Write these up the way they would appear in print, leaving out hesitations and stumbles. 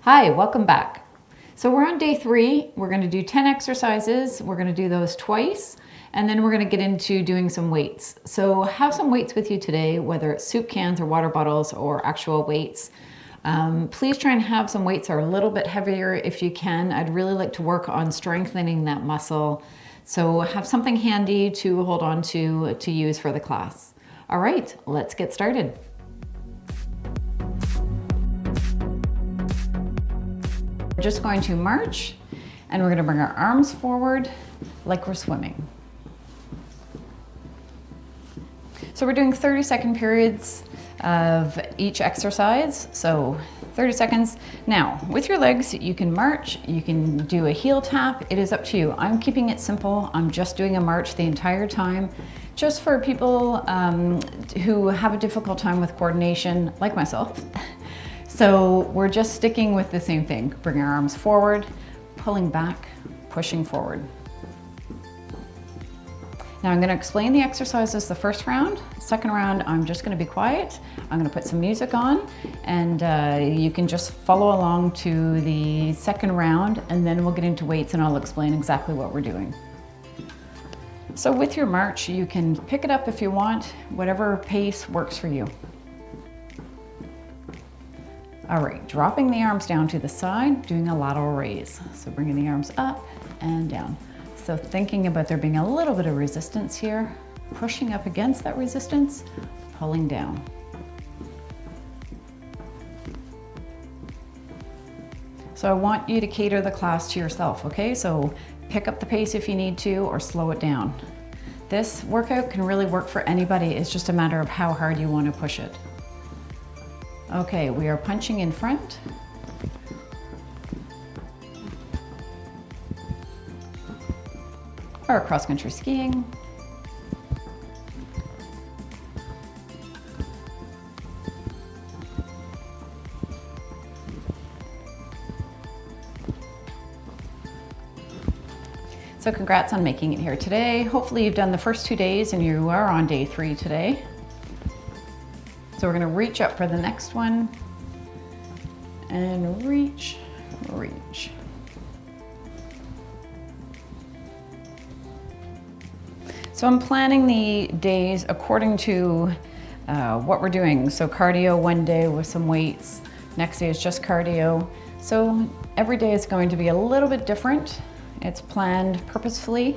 Hi, welcome back. So we're on day 3. We're going to do 10 exercises. We're going to do those twice, and then we're going to get into doing some weights. So have some weights with you today, whether it's soup cans or water bottles or actual weights. Please try and have some weights that are a little bit heavier if you can. I'd really like to work on strengthening that muscle. So have something handy to hold on to use for the class. All right, let's get started. We're just going to march, and we're going to bring our arms forward like we're swimming. So we're doing 30-second periods of each exercise, so 30 seconds. Now, with your legs, you can march, you can do a heel tap. It is up to you. I'm keeping it simple. I'm just doing a march the entire time, just for people who have a difficult time with coordination, like myself. So we're just sticking with the same thing. Bring our arms forward, pulling back, pushing forward. Now I'm going to explain the exercises the first round. Second round, I'm just going to be quiet. I'm going to put some music on, and you can just follow along to the second round, and then we'll get into weights and I'll explain exactly what we're doing. So with your march, you can pick it up if you want, whatever pace works for you. All right, dropping the arms down to the side, doing a lateral raise. So bringing the arms up and down. So thinking about there being a little bit of resistance here, pushing up against that resistance, pulling down. So I want you to cater the class to yourself, okay? So pick up the pace if you need to, or slow it down. This workout can really work for anybody. It's just a matter of how hard you want to push it. Okay, we are punching in front. Or cross-country skiing. So congrats on making it here today. Hopefully you've done the first 2 days and you are on day 3 today. So we're going to reach up for the next one, and reach, reach. So I'm planning the days according to what we're doing. So cardio one day with some weights, next day is just cardio. So every day is going to be a little bit different. It's planned purposefully.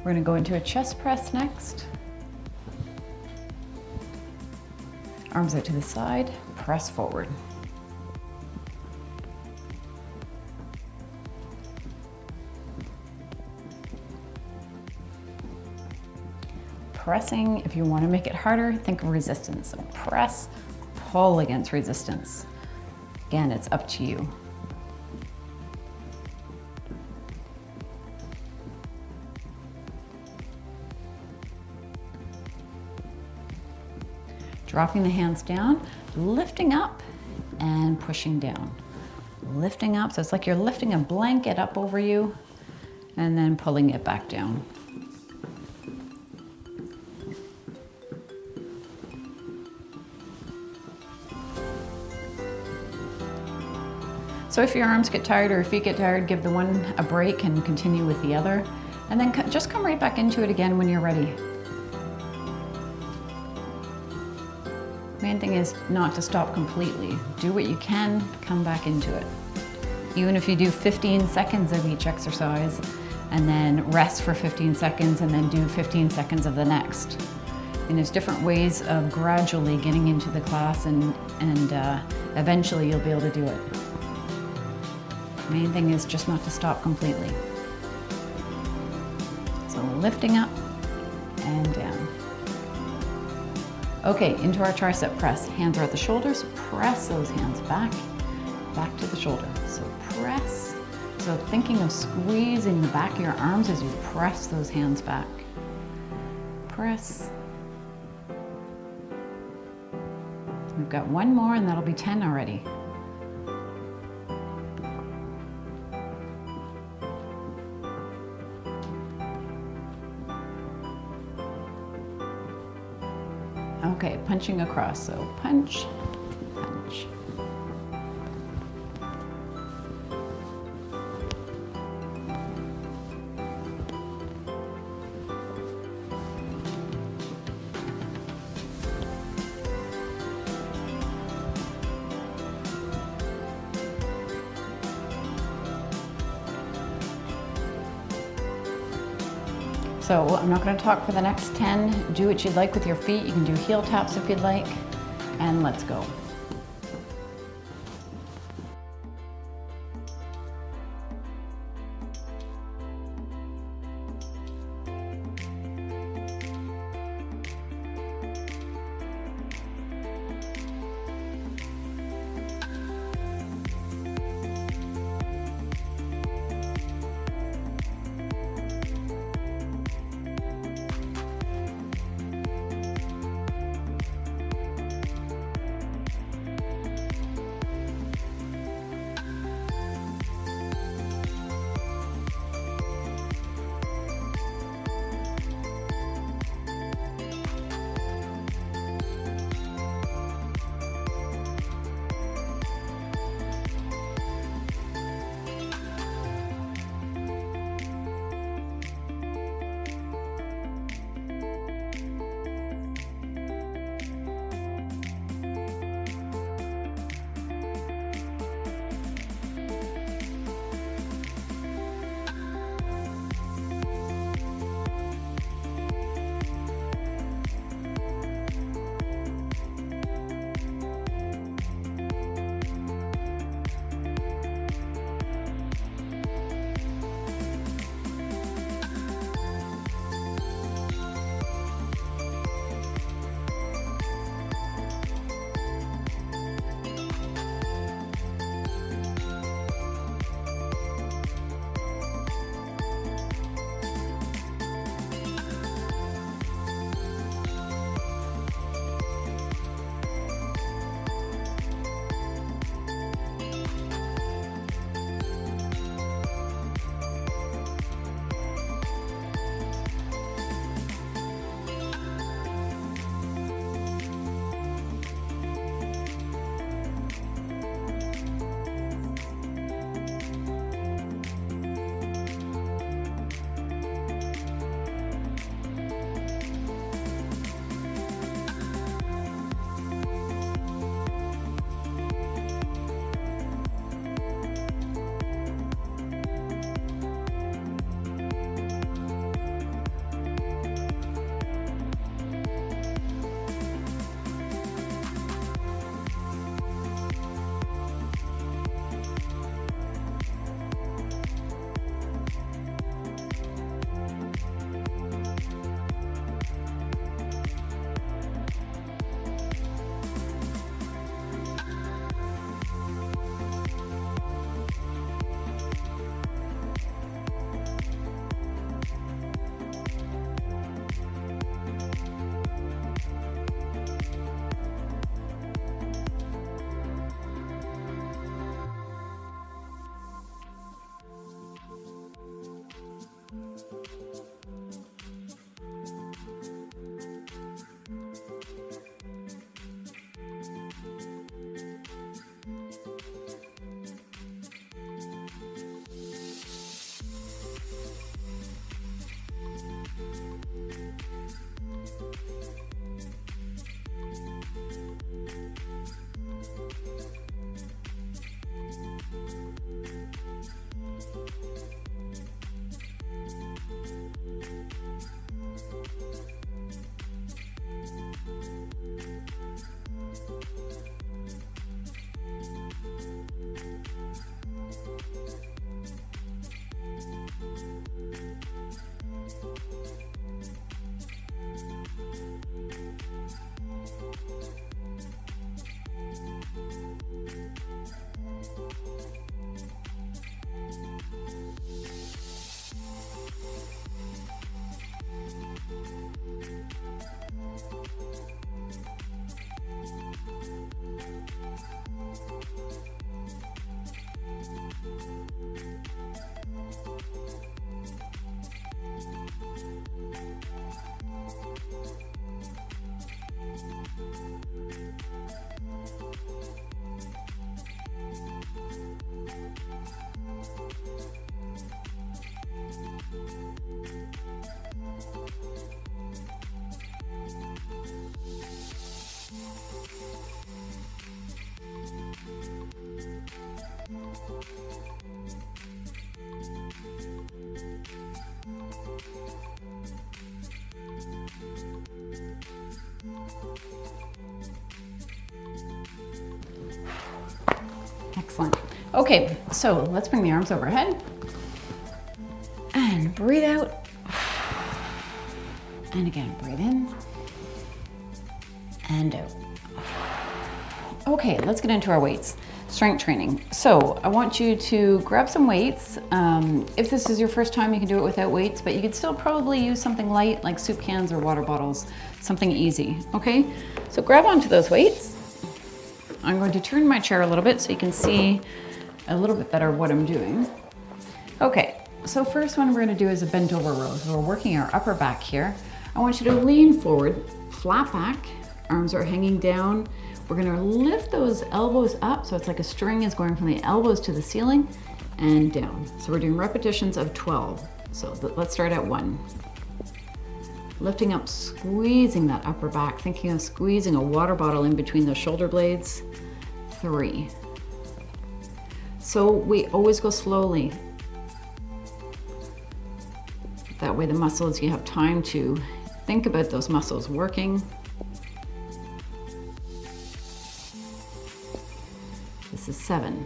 We're going to go into a chest press next. Arms out to the side, press forward. Pressing, if you want to make it harder, think of resistance. So press, pull against resistance. Again, it's up to you. Dropping the hands down, lifting up and pushing down. Lifting up, so it's like you're lifting a blanket up over you and then pulling it back down. So if your arms get tired or your feet get tired, give the one a break and continue with the other. And then just come right back into it again when you're ready. Main thing is not to stop completely. Do what you can, come back into it. Even if you do 15 seconds of each exercise and then rest for 15 seconds and then do 15 seconds of the next. And there's different ways of gradually getting into the class, and eventually you'll be able to do it. Main thing is just not to stop completely. So lifting up and down. Okay, into our tricep press. Hands are at the shoulders. Press those hands back, back to the shoulder. So press. So thinking of squeezing the back of your arms as you press those hands back. Press. We've got one more and that'll be 10 already. Okay, punching across. So punch, punch. So I'm not going to talk for the next 10. Do what you'd like with your feet. You can do heel taps if you'd like, and let's go. Excellent. Okay, so let's bring the arms overhead. And breathe out. And again, breathe in. And out. Okay, let's get into our weights. Strength training. So I want you to grab some weights. If this is your first time, you can do it without weights, but you could still probably use something light like soup cans or water bottles, something easy, okay? So grab onto those weights. I'm going to turn my chair a little bit so you can see a little bit better what I'm doing. Okay, so first one we're gonna do is a bent over row. So we're working our upper back here. I want you to lean forward, flat back, arms are hanging down. We're gonna lift those elbows up, so it's like a string is going from the elbows to the ceiling and down. So we're doing repetitions of 12. So let's start at 1. Lifting up, squeezing that upper back, thinking of squeezing a water bottle in between the shoulder blades. 3. So we always go slowly. That way the muscles, you have time to think about those muscles working. This is 7.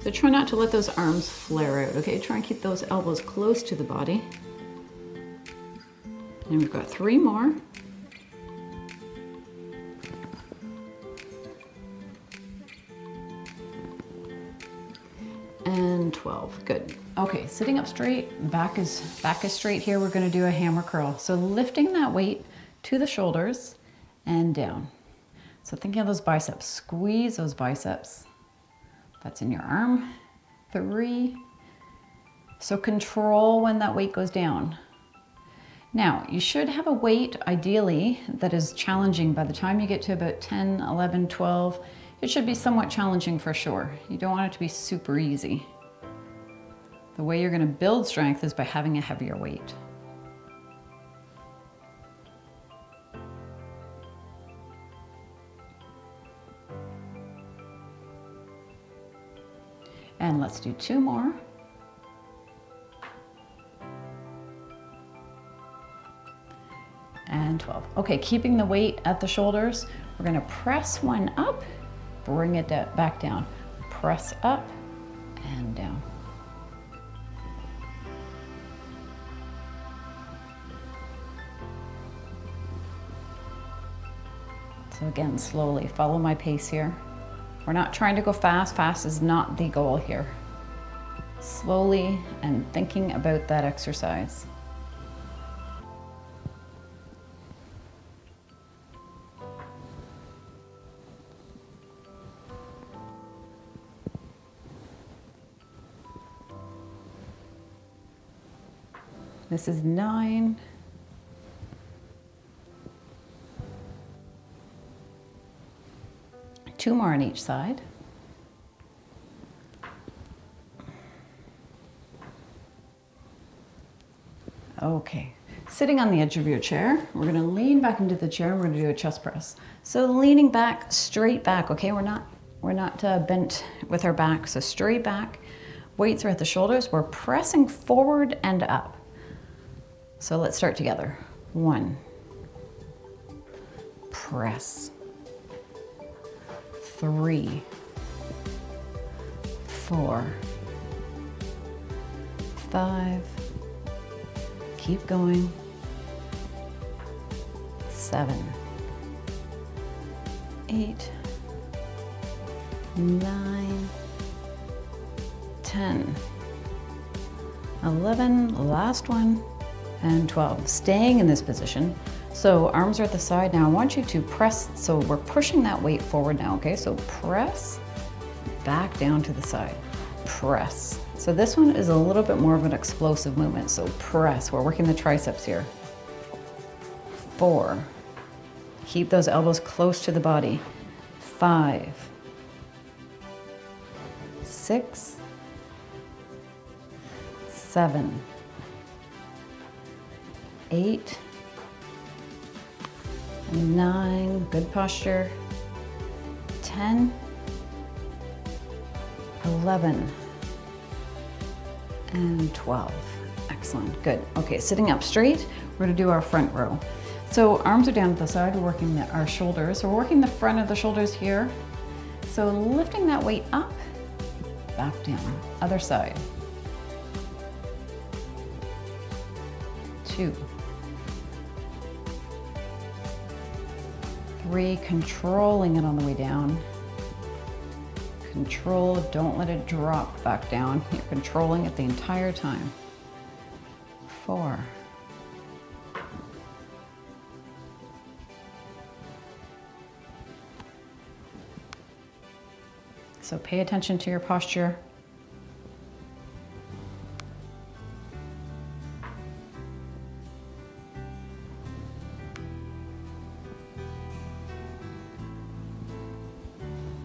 So try not to let those arms flare out, okay? Try and keep those elbows close to the body. And we've got 3 more. And 12, good. Okay, sitting up straight, back is straight here. We're gonna do a hammer curl. So lifting that weight to the shoulders and down. So thinking of those biceps, squeeze those biceps. That's in your arm. 3. So control when that weight goes down. Now, you should have a weight, ideally, that is challenging by the time you get to about 10, 11, 12. It should be somewhat challenging for sure. You don't want it to be super easy. The way you're gonna build strength is by having a heavier weight. And let's do 2 more. And 12. Okay, keeping the weight at the shoulders, we're gonna press one up, bring it back down. Press up and down. So again, slowly, follow my pace here. We're not trying to go fast. Fast is not the goal here. Slowly and thinking about that exercise. This is 9. Two more on each side. Okay, sitting on the edge of your chair, we're gonna lean back into the chair and we're gonna do a chest press. So leaning back, straight back, okay? We're not bent with our back, so straight back. Weights are at the shoulders. We're pressing forward and up. So let's start together. 1, press. 3, 4, 5, keep going, 7, 8, 9, 10, 11, last one, and 12. Staying in this position. So arms are at the side now. I want you to press, so we're pushing that weight forward now, okay? So press back down to the side, press. So this one is a little bit more of an explosive movement. So press, we're working the triceps here. 4, keep those elbows close to the body. 5, 6, 7, 8, 9, good posture, 10, 11, and 12. Excellent, good. Okay, sitting up straight, we're gonna do our front row. So arms are down at the side, we're working our shoulders. So we're working the front of the shoulders here. So lifting that weight up, back down, other side. 2, 3, controlling it on the way down. Control, don't let it drop back down. You're controlling it the entire time. 4. So pay attention to your posture.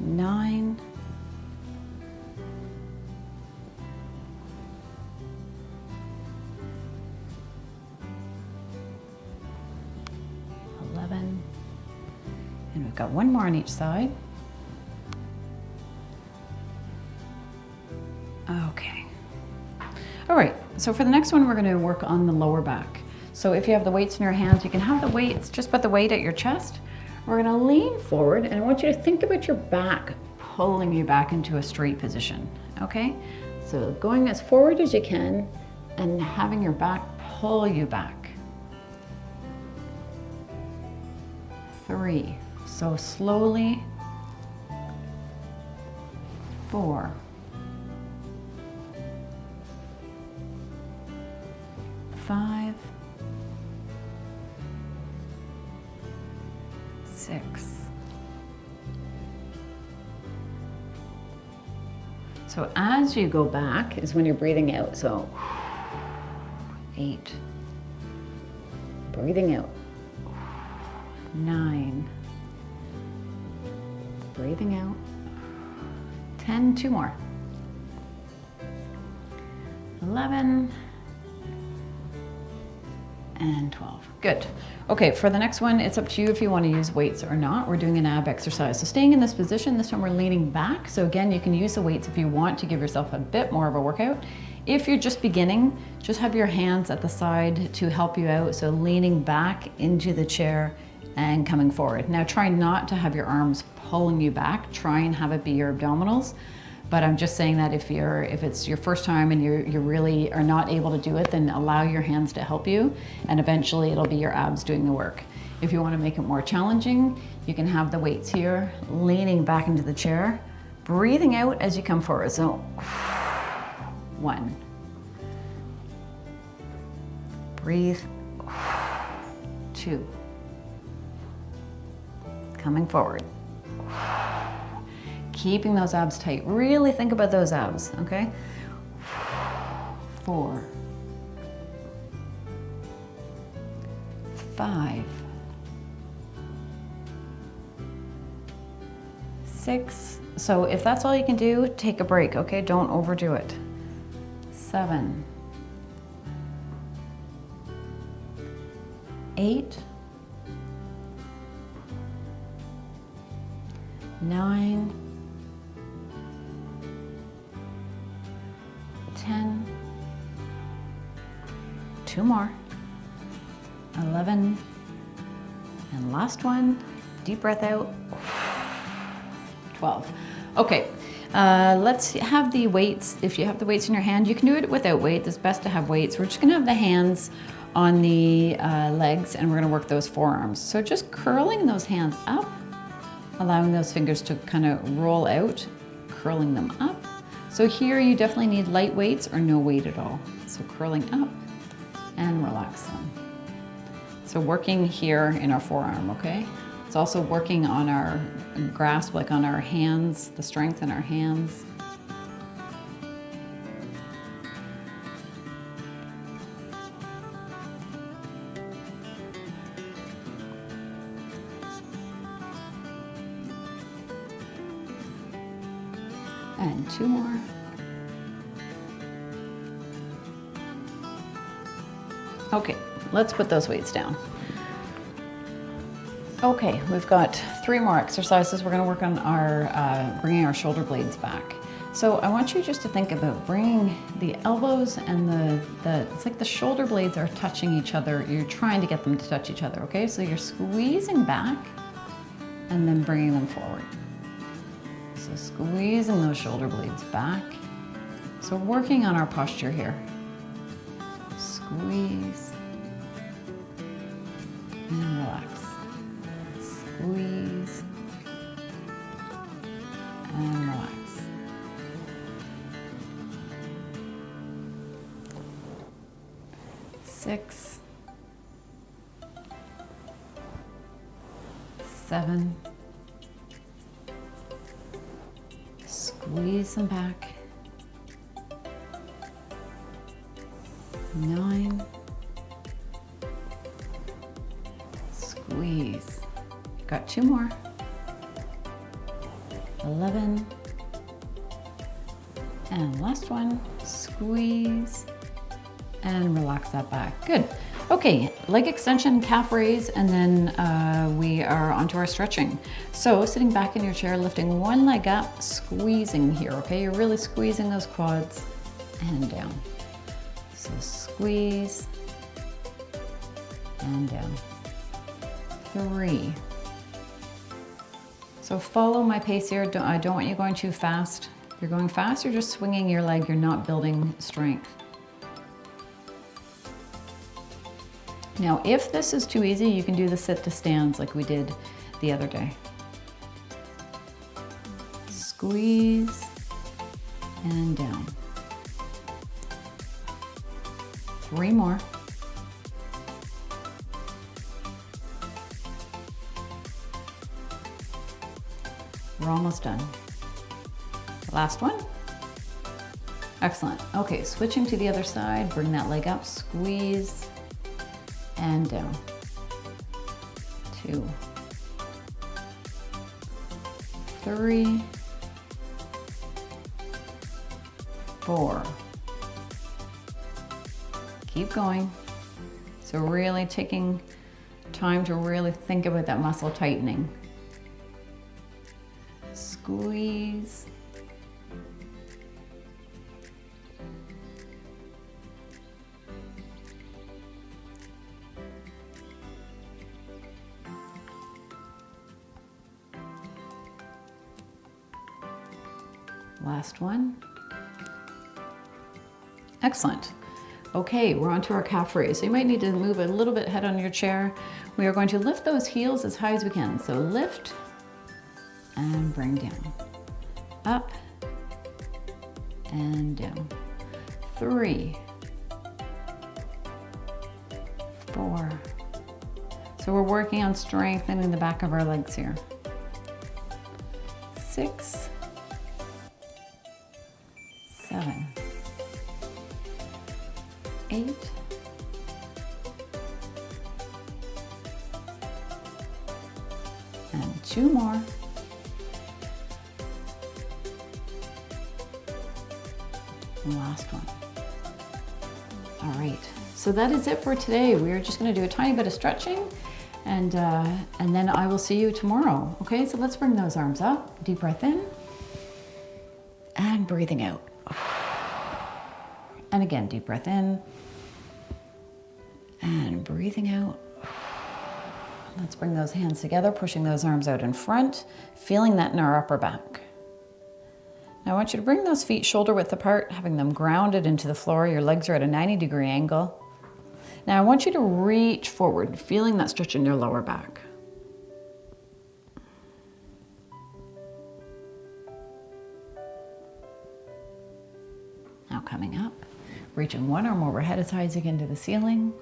9. 11. And we've got one more on each side. Okay. All right, so for the next one, we're gonna work on the lower back. So if you have the weights in your hands, you can have the weights, just put the weight at your chest. We're gonna lean forward, and I want you to think about your back pulling you back into a straight position, okay? So going as forward as you can and having your back pull you back. 3, so slowly. 4. 5. 6. So as you go back is when you're breathing out. So 8. Breathing out. 9. Breathing out. 10, 2 more. 11. And 12. Good. Okay, for the next one, it's up to you if you want to use weights or not. We're doing an ab exercise. So staying in this position, this time we're leaning back. So again, you can use the weights if you want to give yourself a bit more of a workout. If you're just beginning, just have your hands at the side to help you out. So leaning back into the chair and coming forward. Now try not to have your arms pulling you back. Try and have it be your abdominals. But I'm just saying that if it's your first time and you really are not able to do it, then allow your hands to help you, and eventually it'll be your abs doing the work. If you want to make it more challenging, you can have the weights here, leaning back into the chair, breathing out as you come forward. So 1. Breathe. 2. Coming forward. Keeping those abs tight. Really think about those abs, okay? 4. 5. 6. So if that's all you can do, take a break, okay? Don't overdo it. 7. 8. 9. 10. 2 more. 11. And last one. Deep breath out. 12. Okay, let's have the weights. If you have the weights in your hand, you can do it without weight. It's best to have weights. We're just gonna have the hands on the legs, and we're gonna work those forearms. So just curling those hands up, allowing those fingers to kind of roll out, curling them up. So here you definitely need light weights or no weight at all. So curling up and relax them. So working here in our forearm, okay? It's also working on our grasp, like on our hands, the strength in our hands. And 2 more. Okay, let's put those weights down. Okay, we've got 3 more exercises. We're gonna work on our bringing our shoulder blades back. So I want you just to think about bringing the elbows and it's like the shoulder blades are touching each other. You're trying to get them to touch each other, okay? So you're squeezing back and then bringing them forward. So squeezing those shoulder blades back. So working on our posture here. Squeeze and relax. Squeeze and relax. Six, 7, squeeze them back, 9, squeeze, got 2 more, 11, and last one, squeeze, and relax that back. Good. Okay, leg extension, calf raise, and then we are onto our stretching. So sitting back in your chair, lifting one leg up, squeezing here, okay? You're really squeezing those quads and down. So squeeze and down. 3. So follow my pace here. I don't want you going too fast. If you're going fast, you're just swinging your leg. You're not building strength. Now, if this is too easy, you can do the sit to stands like we did the other day. Squeeze and down. 3 more. We're almost done. Last one. Excellent. Okay, switching to the other side, bring that leg up, squeeze, and down. 2, 3, 4. Keep going. So really taking time to really think about that muscle tightening. Squeeze. Last one. Excellent. Okay, we're on to our calf raise. So you might need to move a little bit head on your chair. We are going to lift those heels as high as we can. So lift and bring down. Up and down. 3, 4. So we're working on strengthening the back of our legs here. 6, 7, 8, 2 more. And last one. All right, so that is it for today. We're just gonna do a tiny bit of stretching and then I will see you tomorrow. Okay, so let's bring those arms up. Deep breath in and breathing out. And again, deep breath in and breathing out. Let's bring those hands together, pushing those arms out in front, feeling that in our upper back. Now I want you to bring those feet shoulder width apart, having them grounded into the floor. Your legs are at a 90-degree angle. Now I want you to reach forward, feeling that stretch in your lower back. Now coming up, reaching one arm overhead as high as you can to the ceiling.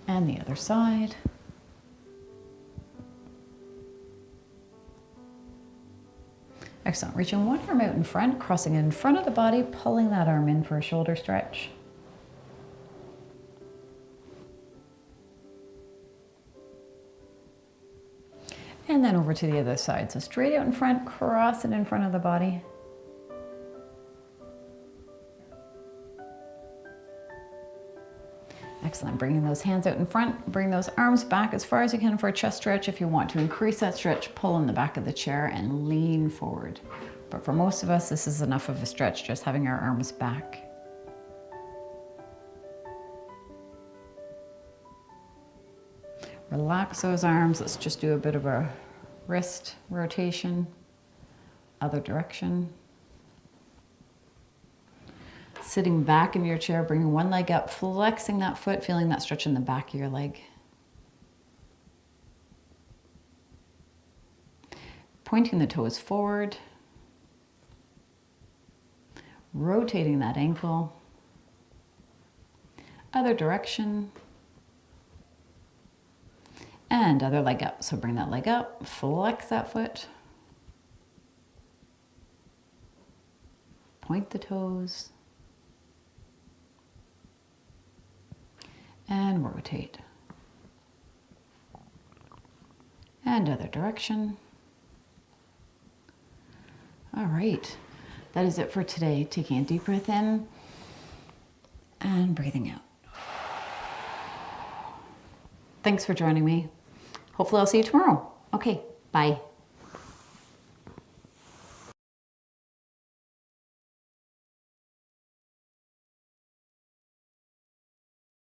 And the other side. Excellent. Reaching one arm out in front, crossing in front of the body, pulling that arm in for a shoulder stretch. And then over to the other side. So straight out in front, cross it in front of the body. Excellent. Bringing those hands out in front. Bring those arms back as far as you can for a chest stretch. If you want to increase that stretch, pull in the back of the chair and lean forward. But for most of us, this is enough of a stretch, just having our arms back. Relax those arms. Let's just do a bit of a wrist rotation. Other direction. Sitting back in your chair, bringing one leg up, flexing that foot, feeling that stretch in the back of your leg. Pointing the toes forward. Rotating that ankle. Other direction. And other leg up. So bring that leg up, flex that foot. Point the toes. And rotate. And other direction. All right, that is it for today. Taking a deep breath in and breathing out. Thanks for joining me. Hopefully I'll see you tomorrow. Okay, bye.